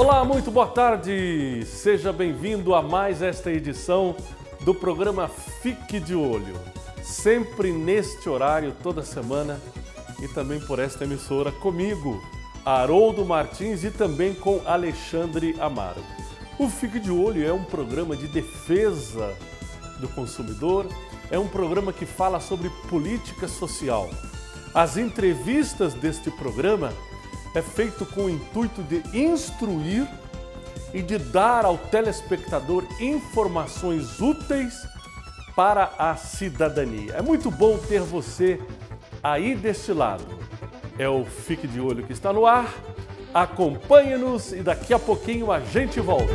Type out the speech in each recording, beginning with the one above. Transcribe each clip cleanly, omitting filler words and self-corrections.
Olá, muito boa tarde! Seja bem-vindo a mais esta edição do programa Fique de Olho. Sempre neste horário, toda semana, e também por esta emissora, comigo, Haroldo Martins, e também com Alexandre Amaro. O Fique de Olho é um programa de defesa do consumidor, é um programa que fala sobre política social. As entrevistas deste programa é feito com o intuito de instruir e de dar ao telespectador informações úteis para a cidadania. É muito bom ter você aí deste lado. É o Fique de Olho que está no ar. Acompanhe-nos e daqui a pouquinho a gente volta.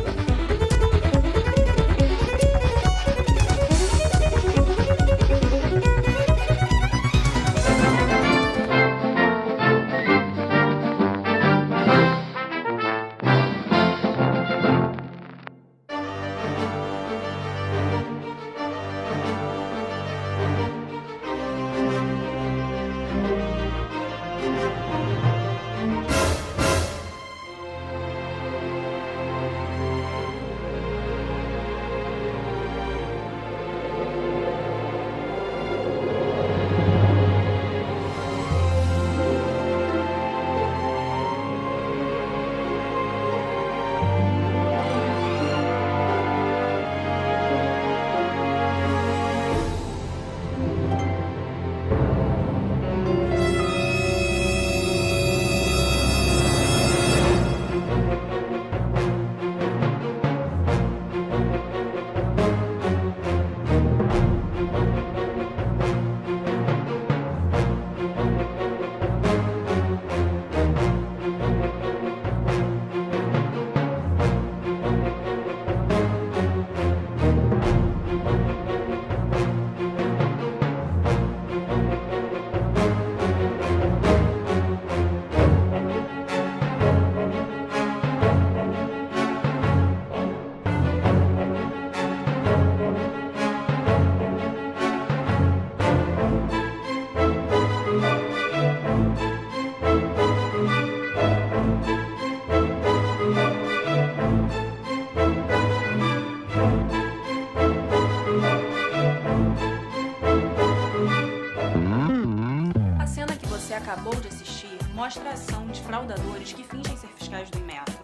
Acabou de assistir mostra a ação de fraudadores que fingem ser fiscais do Inmetro.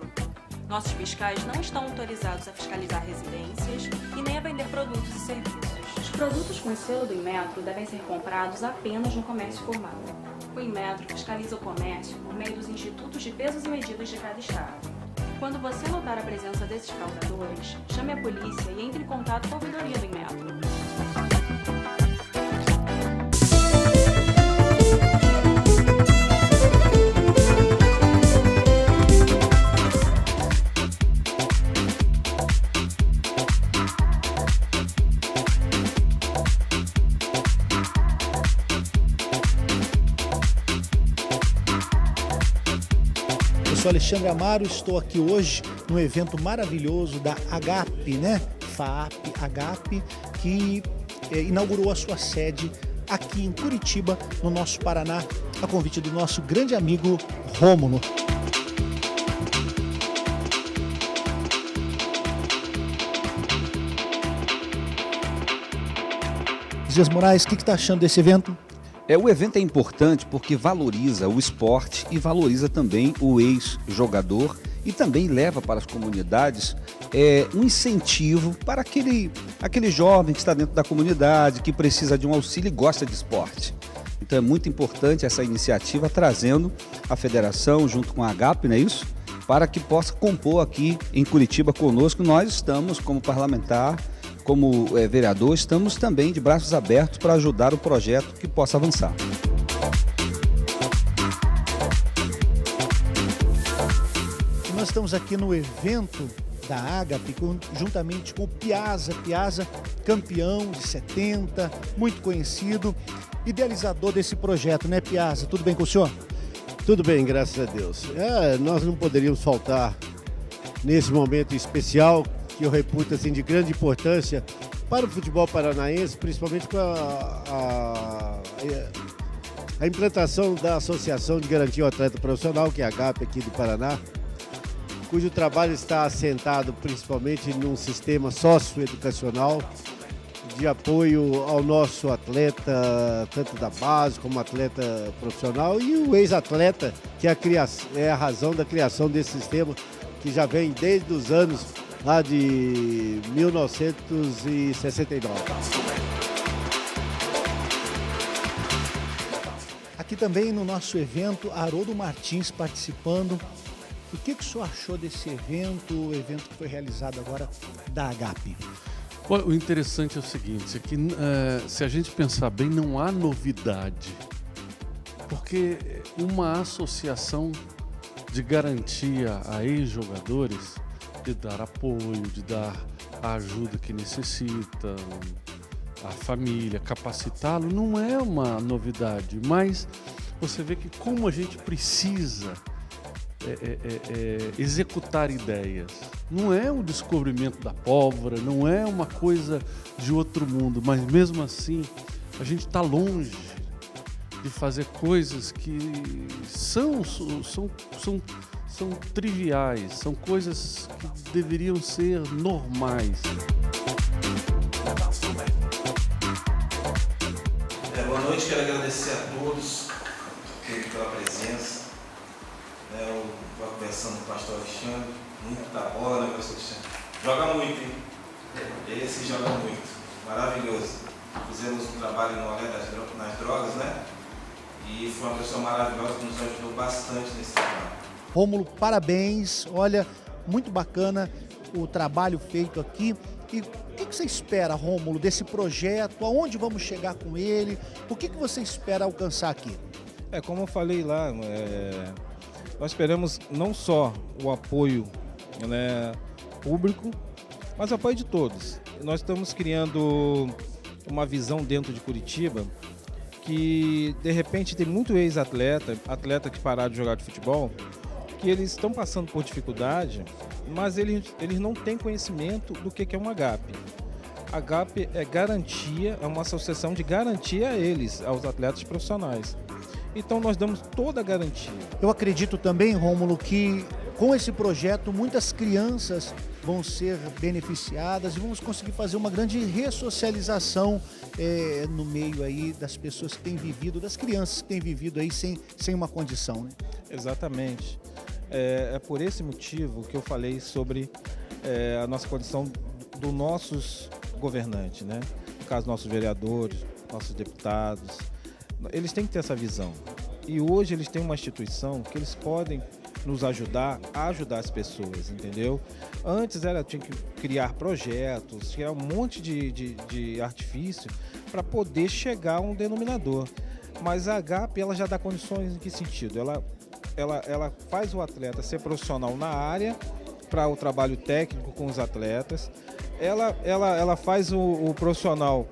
Nossos fiscais não estão autorizados a fiscalizar residências e nem a vender produtos e serviços. Os produtos com o selo do Inmetro devem ser comprados apenas no comércio formal. O Inmetro fiscaliza o comércio por meio dos institutos de pesos e medidas de cada estado. Quando você notar a presença desses fraudadores, chame a polícia e entre em contato com a ouvidoria do Inmetro. Eu sou Alexandre Amaro, estou aqui hoje num evento maravilhoso da AGAP, né? FAAP, AGAP, que inaugurou a sua sede aqui em Curitiba, no nosso Paraná, a convite do nosso grande amigo Rômulo. Dias Moraes, o que está achando desse evento? O evento é importante porque valoriza o esporte e valoriza também o ex-jogador e também leva para as comunidades um incentivo para aquele jovem que está dentro da comunidade, que precisa de um auxílio e gosta de esporte. Então é muito importante essa iniciativa, trazendo a federação junto com a AGAP, não é isso? Para que possa compor aqui em Curitiba conosco. Nós estamos como parlamentar, como vereador, estamos também de braços abertos para ajudar o projeto que possa avançar. Nós estamos aqui no evento da AGAP, juntamente com o Piazza, campeão de 70, muito conhecido, idealizador desse projeto, né, Piazza? Tudo bem com o senhor? Tudo bem, graças a Deus. Nós não poderíamos faltar nesse momento especial, que eu reputo assim, de grande importância para o futebol paranaense, principalmente com a implantação da Associação de Garantia ao Atleta Profissional, que é a AGAP aqui do Paraná, cujo trabalho está assentado principalmente num sistema socioeducacional de apoio ao nosso atleta, tanto da base como atleta profissional, e o ex-atleta, que é a razão da criação desse sistema, que já vem desde os anos lá de 1969. Aqui também no nosso evento, Haroldo Martins participando. O que o senhor achou desse evento, o evento que foi realizado agora da Agape? O interessante é o seguinte, é que se a gente pensar bem, não há novidade, porque uma associação de garantia a ex-jogadores, de dar apoio, de dar a ajuda que necessitam, a família, capacitá-lo, não é uma novidade, mas você vê que como a gente precisa executar ideias. Não é um descobrimento da pólvora, não é uma coisa de outro mundo, mas mesmo assim a gente está longe de fazer coisas que são triviais, são coisas que deveriam ser normais. Boa noite, quero agradecer a todos pela presença. Eu estou conversando com o pastor Alexandre, muita bola, né, pastor Alexandre? Joga muito, hein? Esse joga muito, maravilhoso. Fizemos um trabalho no Olé nas Drogas, né? E foi uma pessoa maravilhosa que nos ajudou bastante nesse trabalho. Rômulo, parabéns, olha, muito bacana o trabalho feito aqui. E o que você espera, Rômulo, desse projeto? Aonde vamos chegar com ele? O que você espera alcançar aqui? Como eu falei lá, nós esperamos não só o apoio, né, público, mas o apoio de todos. Nós estamos criando uma visão dentro de Curitiba que, de repente, tem muito atleta que pararam de jogar de futebol, que eles estão passando por dificuldade, mas eles não têm conhecimento do que é uma Agape. A Agape é garantia, é uma associação de garantia a eles, aos atletas profissionais. Então nós damos toda a garantia. Eu acredito também, Rômulo, que com esse projeto muitas crianças vão ser beneficiadas e vamos conseguir fazer uma grande ressocialização no meio aí das pessoas que têm vivido, das crianças que têm vivido aí sem uma condição, né? Exatamente. É por esse motivo que eu falei sobre a nossa condição dos nossos governantes, né? No caso, nossos vereadores, nossos deputados. Eles têm que ter essa visão. E hoje eles têm uma instituição que eles podem nos ajudar a ajudar as pessoas, entendeu? Antes tinha que criar projetos, criar um monte de artifício para poder chegar a um denominador. Mas a Agape, ela já dá condições em que sentido? Ela faz o atleta ser profissional na área para o trabalho técnico com os atletas. Ela faz o profissional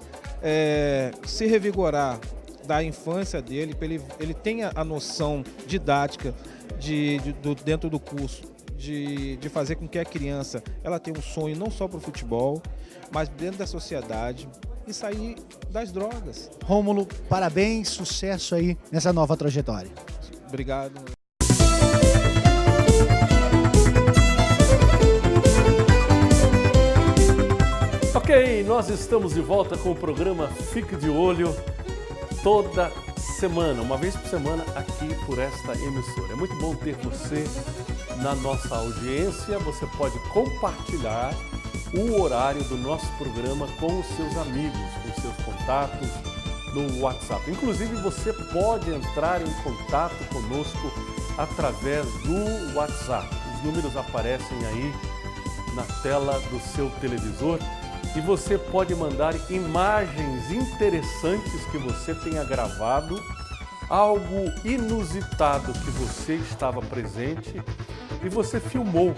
se revigorar da infância dele, para ele tenha a noção didática dentro do curso, de fazer com que a criança ela tenha um sonho não só para o futebol, mas dentro da sociedade e sair das drogas. Rômulo, parabéns, sucesso aí nessa nova trajetória. Obrigado. Ok, nós estamos de volta com o programa Fique de Olho toda semana, uma vez por semana aqui por esta emissora. É muito bom ter você na nossa audiência. Você pode compartilhar o horário do nosso programa com os seus amigos, com os seus contatos no WhatsApp. Inclusive, você pode entrar em contato conosco através do WhatsApp. Os números aparecem aí na tela do seu televisor. E você pode mandar imagens interessantes que você tenha gravado, algo inusitado que você estava presente e você filmou,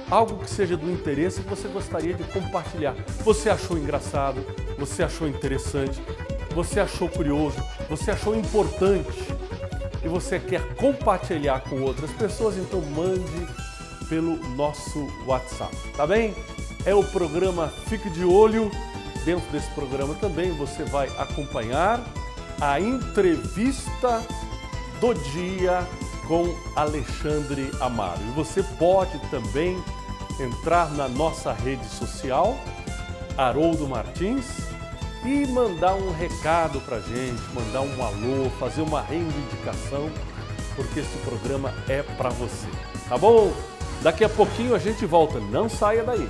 algo que seja do interesse que você gostaria de compartilhar. Você achou engraçado, você achou interessante, você achou curioso, você achou importante e você quer compartilhar com outras pessoas, então mande pelo nosso WhatsApp, tá bem? É o programa Fique de Olho. Dentro desse programa também você vai acompanhar a entrevista do dia com Alexandre Amaro. E você pode também entrar na nossa rede social, Haroldo Martins, e mandar um recado pra gente, mandar um alô, fazer uma reivindicação, porque esse programa é para você, tá bom? Daqui a pouquinho a gente volta, não saia daí.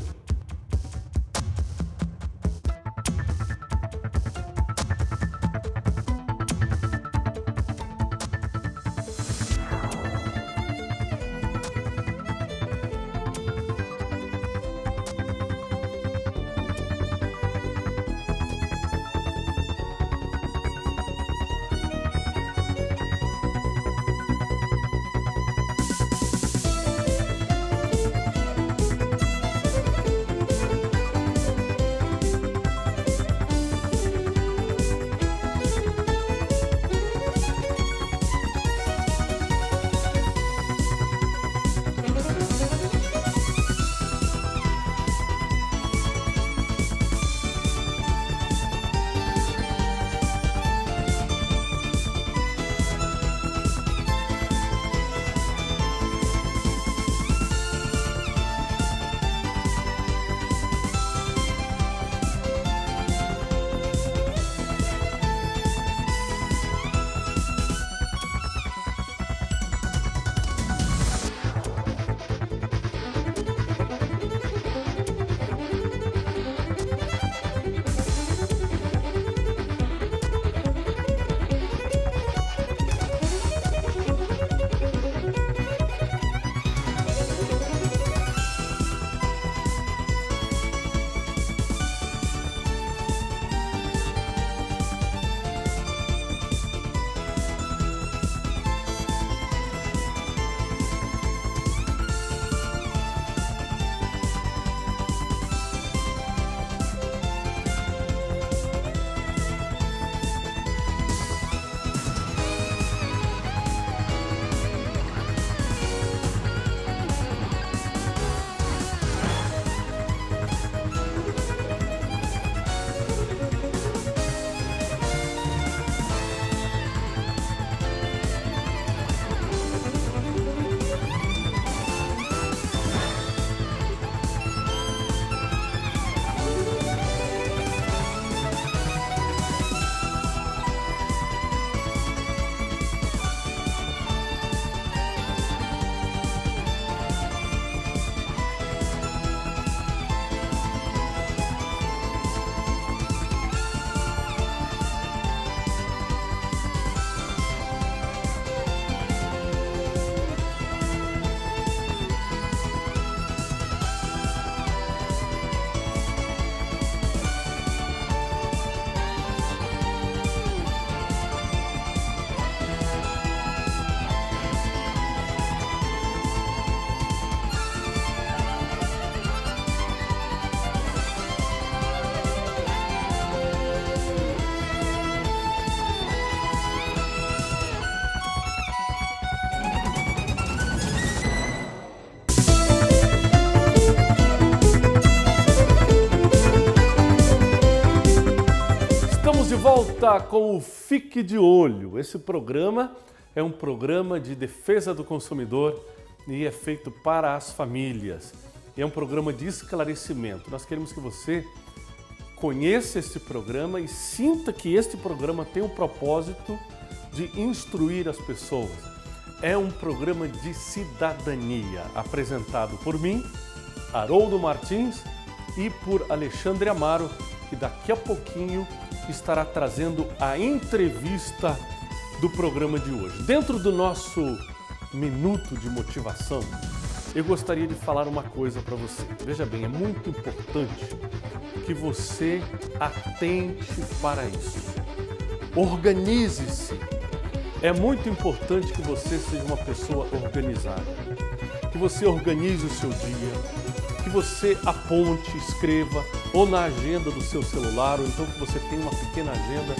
volta com o Fique de Olho. Esse programa é um programa de defesa do consumidor e é feito para as famílias. É um programa de esclarecimento. Nós queremos que você conheça este programa e sinta que este programa tem o propósito de instruir as pessoas. É um programa de cidadania, apresentado por mim, Haroldo Martins, e por Alexandre Amaro, que daqui a pouquinho estará trazendo a entrevista do programa de hoje. Dentro do nosso minuto de motivação, eu gostaria de falar uma coisa para você. Veja bem, é muito importante que você atente para isso. Organize-se. É muito importante que você seja uma pessoa organizada, que você organize o seu dia, que você aponte, escreva, ou na agenda do seu celular, ou então que você tenha uma pequena agenda,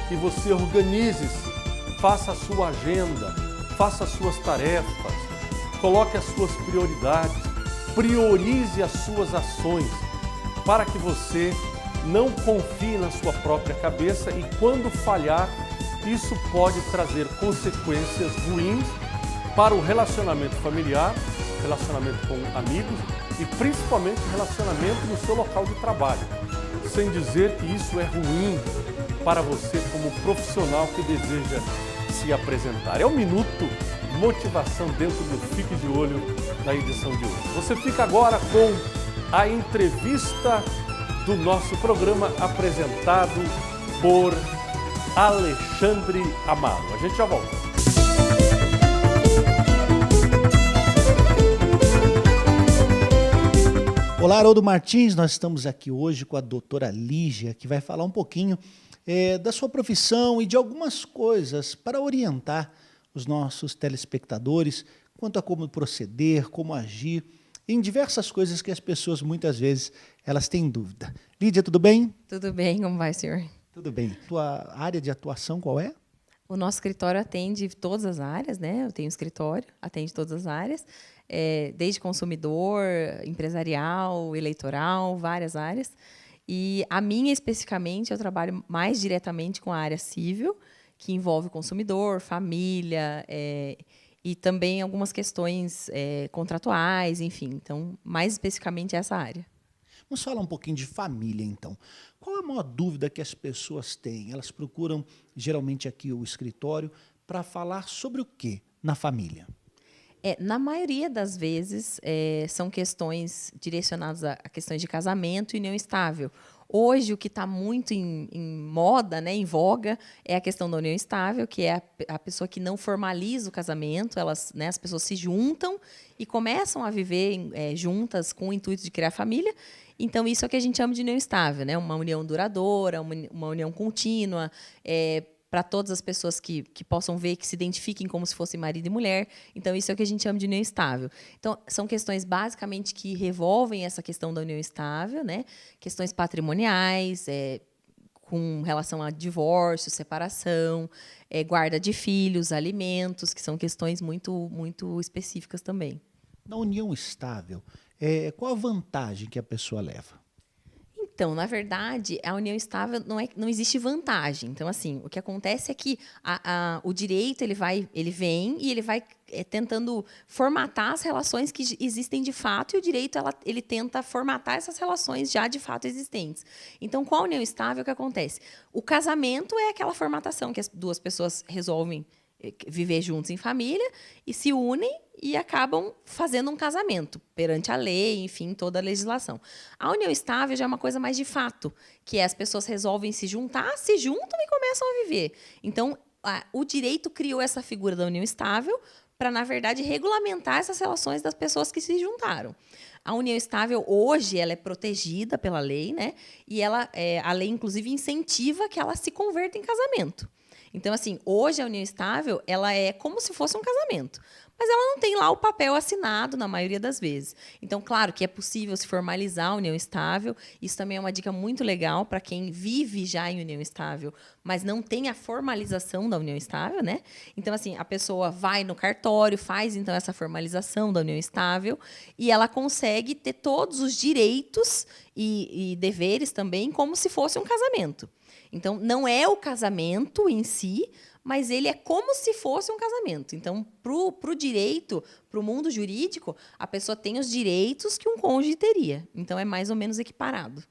e você organize-se, faça a sua agenda, faça as suas tarefas, coloque as suas prioridades, priorize as suas ações, para que você não confie na sua própria cabeça e quando falhar, isso pode trazer consequências ruins para o relacionamento familiar, relacionamento com amigos e principalmente relacionamento no seu local de trabalho. Sem dizer que isso é ruim para você como profissional que deseja se apresentar. É o Minuto Motivação dentro do Fique de Olho na edição de hoje. Você fica agora com a entrevista do nosso programa apresentado por Alexandre Amaro. A gente já volta. Olá, Haroldo Martins, nós estamos aqui hoje com a doutora Lígia, que vai falar um pouquinho da sua profissão e de algumas coisas para orientar os nossos telespectadores quanto a como proceder, como agir, em diversas coisas que as pessoas muitas vezes elas têm dúvida. Lídia, tudo bem? Tudo bem, como vai, senhor? Tudo bem. Tua área de atuação qual é? O nosso escritório atende todas as áreas, né? Eu tenho um escritório, atende todas as áreas, desde consumidor, empresarial, eleitoral, várias áreas. E a minha, especificamente, eu trabalho mais diretamente com a área civil, que envolve consumidor, família, e também algumas questões contratuais, enfim. Então, mais especificamente essa área. Vamos falar um pouquinho de família, então. Qual é a maior dúvida que as pessoas têm? Elas procuram, geralmente, aqui o escritório para falar sobre o quê na família? Na maioria das vezes, são questões direcionadas a questões de casamento e união estável. Hoje, o que está muito em moda, né, em voga, é a questão da união estável, que é a pessoa que não formaliza o casamento. Elas, né, as pessoas se juntam e começam a viver juntas com o intuito de criar família. Então, isso é o que a gente chama de união estável, né? Uma união duradoura, uma união contínua, para todas as pessoas que possam ver, que se identifiquem como se fossem marido e mulher. Então, isso é o que a gente chama de união estável. Então, são questões, basicamente, que revolvem essa questão da união estável, né? Questões patrimoniais, com relação a divórcio, separação, guarda de filhos, alimentos, que são questões muito, muito específicas também. Na união estável, qual a vantagem que a pessoa leva? Então, na verdade, a união estável não existe vantagem. Então, assim, o que acontece é que o direito ele vem e ele vai tentando formatar as relações que existem de fato, e o direito ele tenta formatar essas relações já de fato existentes. Então, com a união estável, o que acontece? O casamento é aquela formatação que as duas pessoas resolvem viver juntos em família e se unem e acabam fazendo um casamento perante a lei, enfim, toda a legislação. A união estável já é uma coisa mais de fato, que as pessoas resolvem se juntar, se juntam e começam a viver. Então, o direito criou essa figura da união estável para, na verdade, regulamentar essas relações das pessoas que se juntaram. A união estável, hoje, ela é protegida pela lei, né? E a lei, inclusive, incentiva que ela se converta em casamento. Então, assim, hoje a união estável, ela é como se fosse um casamento, mas ela não tem lá o papel assinado na maioria das vezes. Então, claro que é possível se formalizar a união estável. Isso também é uma dica muito legal para quem vive já em união estável, mas não tem a formalização da união estável, né? Então, assim, a pessoa vai no cartório, faz, então, essa formalização da união estável e ela consegue ter todos os direitos e deveres também como se fosse um casamento. Então, não é o casamento em si, mas ele é como se fosse um casamento. Então, para o direito, para o mundo jurídico, a pessoa tem os direitos que um cônjuge teria. Então, é mais ou menos equiparado.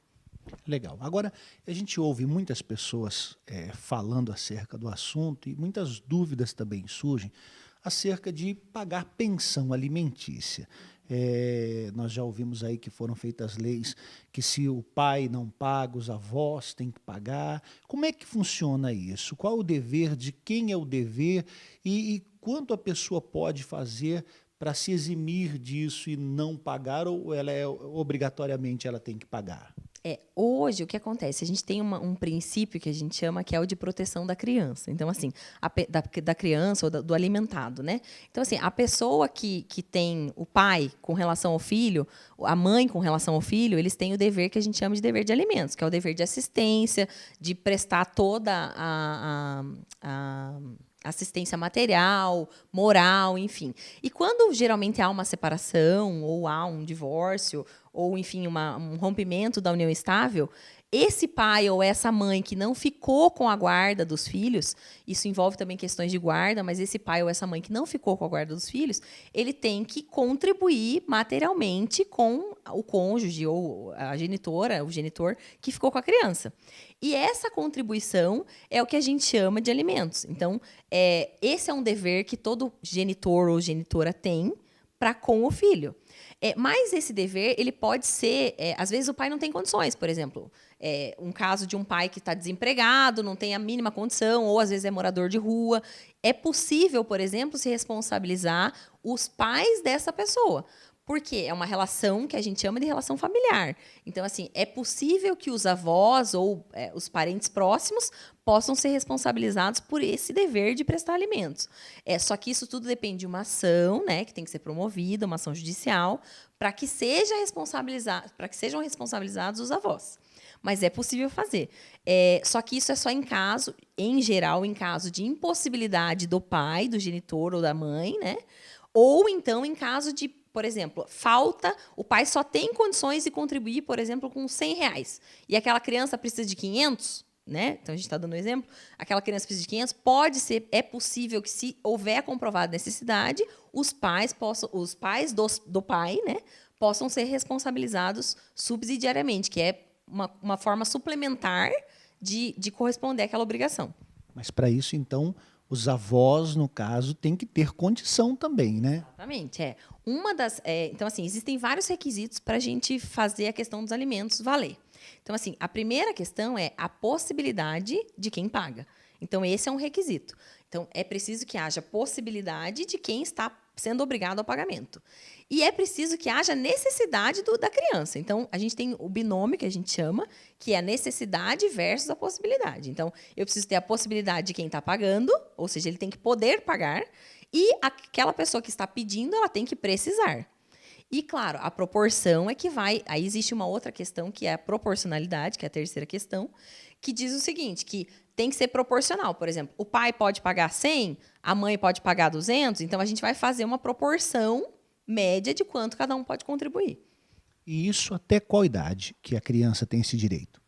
Legal. Agora, a gente ouve muitas pessoas falando acerca do assunto e muitas dúvidas também surgem acerca de pagar pensão alimentícia. Nós já ouvimos aí que foram feitas leis que se o pai não paga, os avós têm que pagar. Como é que funciona isso? Qual o dever, de quem é o dever e quanto a pessoa pode fazer para se eximir disso e não pagar, ou obrigatoriamente ela tem que pagar? Hoje, o que acontece? A gente tem um princípio que a gente chama que é o de proteção da criança. Então, assim, da criança ou do alimentado, né? Então, assim, a pessoa que tem o pai com relação ao filho, a mãe com relação ao filho, eles têm o dever que a gente chama de dever de alimentos, que é o dever de assistência, de prestar toda a assistência material, moral, enfim. E quando geralmente há uma separação, ou há um divórcio, ou, enfim, um rompimento da união estável, esse pai ou essa mãe que não ficou com a guarda dos filhos, isso envolve também questões de guarda, mas esse pai ou essa mãe que não ficou com a guarda dos filhos, ele tem que contribuir materialmente com o cônjuge ou a genitora, o genitor que ficou com a criança. E essa contribuição é o que a gente chama de alimentos. Então, esse é um dever que todo genitor ou genitora tem para com o filho. Mas esse dever, ele pode ser... às vezes o pai não tem condições, por exemplo. Um caso de um pai que está desempregado, não tem a mínima condição, ou às vezes é morador de rua. É possível, por exemplo, se responsabilizar os pais dessa pessoa. Porque é uma relação que a gente chama de relação familiar. Então, assim, é possível que os avós ou os parentes próximos possam ser responsabilizados por esse dever de prestar alimentos. Só que isso tudo depende de uma ação, né, que tem que ser promovida, uma ação judicial, para que sejam responsabilizados os avós. Mas é possível fazer. Só que isso é só em geral, em caso de impossibilidade do pai, do genitor ou da mãe, né? Ou então em caso de, por exemplo, o pai só tem condições de contribuir, por exemplo, com R$100. E aquela criança precisa de 500, né? Então a gente está dando um exemplo. Aquela criança precisa de 500, é possível que, se houver a comprovada necessidade, os pais do pai, né, possam ser responsabilizados subsidiariamente, que é uma forma suplementar de corresponder àquela obrigação. Mas para isso, então, os avós, no caso, têm que ter condição também, né? Exatamente. Então, assim, existem vários requisitos para a gente fazer a questão dos alimentos valer. Então, assim, a primeira questão é a possibilidade de quem paga. Então, esse é um requisito. Então, é preciso que haja possibilidade de quem está sendo obrigado ao pagamento. E é preciso que haja necessidade da criança. Então, a gente tem o binômio, que a gente chama, que é a necessidade versus a possibilidade. Então, eu preciso ter a possibilidade de quem está pagando, ou seja, ele tem que poder pagar, e aquela pessoa que está pedindo, ela tem que precisar. E, claro, a proporção é que vai... Aí existe uma outra questão, que é a proporcionalidade, que é a terceira questão, que diz o seguinte, que tem que ser proporcional. Por exemplo, o pai pode pagar 100, a mãe pode pagar 200, então a gente vai fazer uma proporção média de quanto cada um pode contribuir. E isso até qual idade que a criança tem esse direito?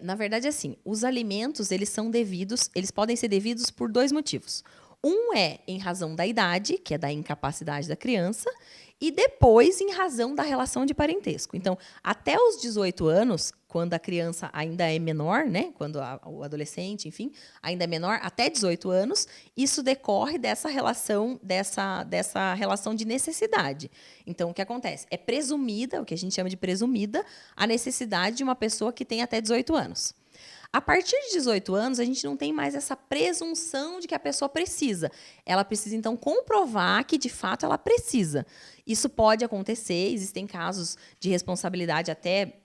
Na verdade, assim, os alimentos, eles podem ser devidos por 2 motivos. Um é em razão da idade, que é da incapacidade da criança, e depois em razão da relação de parentesco. Então, até os 18 anos, quando a criança ainda é menor, né? Quando o adolescente, enfim, ainda é menor, até 18 anos, isso decorre dessa relação de necessidade. Então, o que acontece? É presumida, o que a gente chama de presumida, a necessidade de uma pessoa que tem até 18 anos. A partir de 18 anos, a gente não tem mais essa presunção de que a pessoa precisa. Ela precisa, então, comprovar que, de fato, ela precisa. Isso pode acontecer, existem casos de responsabilidade até...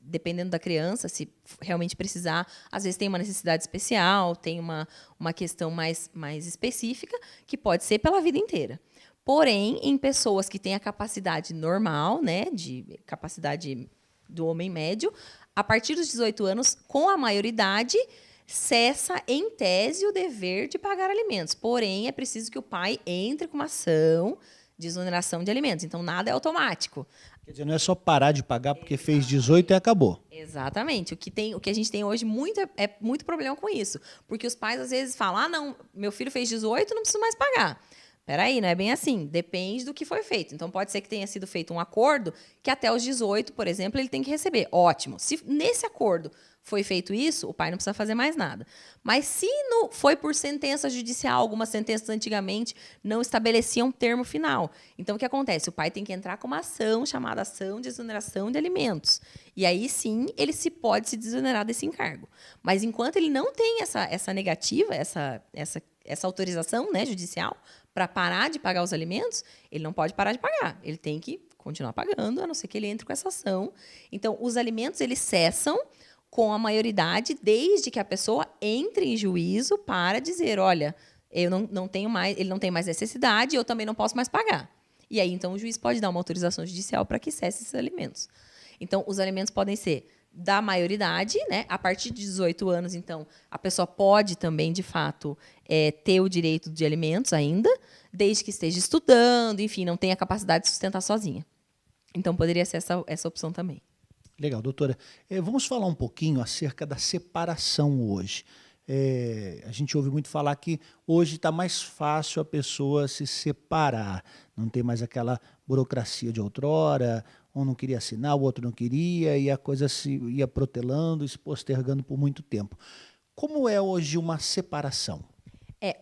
dependendo da criança, se realmente precisar, às vezes tem uma necessidade especial, tem uma questão mais específica, que pode ser pela vida inteira. Porém, em pessoas que têm a capacidade normal, né, de capacidade do homem médio, a partir dos 18 anos, com a maioridade, cessa, em tese, o dever de pagar alimentos. Porém, é preciso que o pai entre com uma ação de exoneração de alimentos. Então, nada é automático. Quer dizer, não é só parar de pagar porque fez 18 e acabou. Exatamente. O que a gente tem hoje é muito problema com isso. Porque os pais, às vezes, falam, não, meu filho fez 18, não preciso mais pagar. Peraí, não é bem assim. Depende do que foi feito. Então, pode ser que tenha sido feito um acordo que até os 18, por exemplo, ele tem que receber. Ótimo. Se nesse acordo foi feito isso, o pai não precisa fazer mais nada. Mas se não foi por sentença judicial, algumas sentenças antigamente não estabeleciam termo final. Então, o que acontece? O pai tem que entrar com uma ação chamada ação de exoneração de alimentos. E aí, sim, ele pode se desonerar desse encargo. Mas enquanto ele não tem essa negativa, essa autorização, né, judicial, para parar de pagar os alimentos, ele não pode parar de pagar. Ele tem que continuar pagando, a não ser que ele entre com essa ação. Então, os alimentos, eles cessam com a maioridade, desde que a pessoa entre em juízo para dizer, olha, eu não tenho mais, ele não tem mais necessidade, eu também não posso mais pagar. E aí, então, o juiz pode dar uma autorização judicial para que cesse esses alimentos. Então, os alimentos podem ser da maioridade, né? A partir de 18 anos, então, a pessoa pode também, de fato, ter o direito de alimentos ainda, desde que esteja estudando, enfim, não tenha capacidade de sustentar sozinha. Então, poderia ser essa opção também. Legal, doutora. Vamos falar um pouquinho acerca da separação hoje. A gente ouve muito falar que hoje está mais fácil a pessoa se separar. Não tem mais aquela burocracia de outrora, um não queria assinar, o outro não queria, e a coisa se ia protelando e se postergando por muito tempo. Como é hoje uma separação?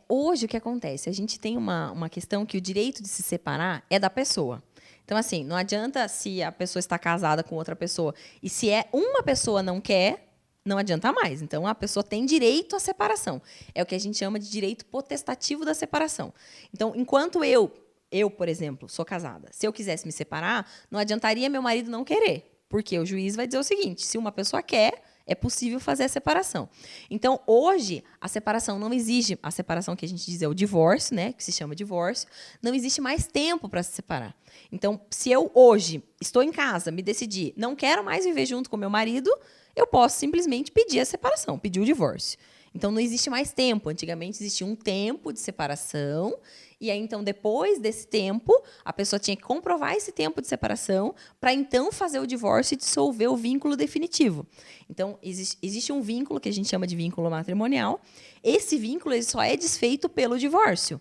Hoje o que acontece? A gente tem uma questão que o direito de se separar é da pessoa. Então, assim, não adianta se a pessoa está casada com outra pessoa e se uma pessoa não quer, não adianta mais. Então, a pessoa tem direito à separação. É o que a gente chama de direito potestativo da separação. Então, enquanto eu, por exemplo, sou casada, se eu quisesse me separar, não adiantaria meu marido não querer, porque o juiz vai dizer o seguinte, se uma pessoa quer, é possível fazer a separação. Então, hoje, a separação não exige, a separação que a gente diz é o divórcio, né, que se chama divórcio, não existe mais tempo para se separar. Então, se eu hoje estou em casa, me decidi, não quero mais viver junto com meu marido, eu posso simplesmente pedir a separação, pedir o divórcio. Então, não existe mais tempo. Antigamente, existia um tempo de separação. E aí, então, depois desse tempo, a pessoa tinha que comprovar esse tempo de separação para, então, fazer o divórcio e dissolver o vínculo definitivo. Então, existe um vínculo que a gente chama de vínculo matrimonial. Esse vínculo ele só é desfeito pelo divórcio.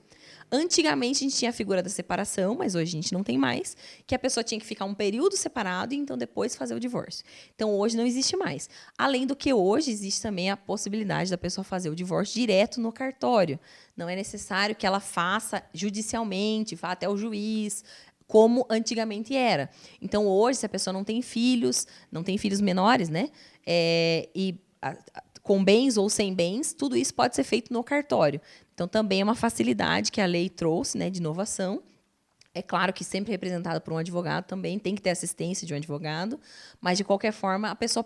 Antigamente, a gente tinha a figura da separação, mas hoje a gente não tem mais, que a pessoa tinha que ficar um período separado e, então, depois fazer o divórcio. Então, hoje não existe mais. Além do que hoje existe também a possibilidade da pessoa fazer o divórcio direto no cartório. Não é necessário que ela faça judicialmente, vá até o juiz, como antigamente era. Então, hoje, se a pessoa não tem filhos menores, né? Com bens ou sem bens, tudo isso pode ser feito no cartório. Então, também é uma facilidade que a lei trouxe, né, de inovação. É claro que sempre representada por um advogado também, tem que ter assistência de um advogado, mas, de qualquer forma, a pessoa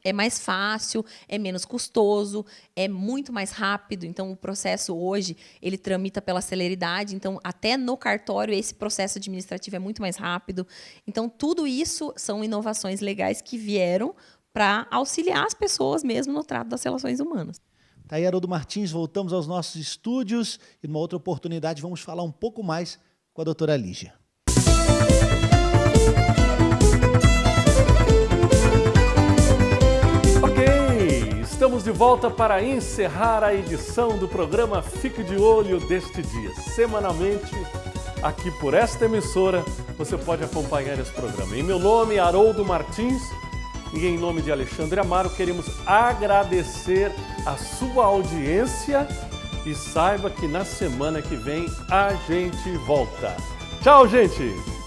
é mais fácil, é menos custoso, é muito mais rápido. Então, o processo hoje, ele tramita pela celeridade. Então, até no cartório, esse processo administrativo é muito mais rápido. Então, tudo isso são inovações legais que vieram para auxiliar as pessoas mesmo no trato das relações humanas. Tá aí, Haroldo Martins, voltamos aos nossos estúdios e numa outra oportunidade vamos falar um pouco mais com a doutora Lígia. Ok, estamos de volta para encerrar a edição do programa Fique de Olho deste dia. Semanalmente, aqui por esta emissora, você pode acompanhar esse programa. Em meu nome, Haroldo Martins, e em nome de Alexandre Amaro, queremos agradecer a sua audiência e saiba que na semana que vem a gente volta. Tchau, gente!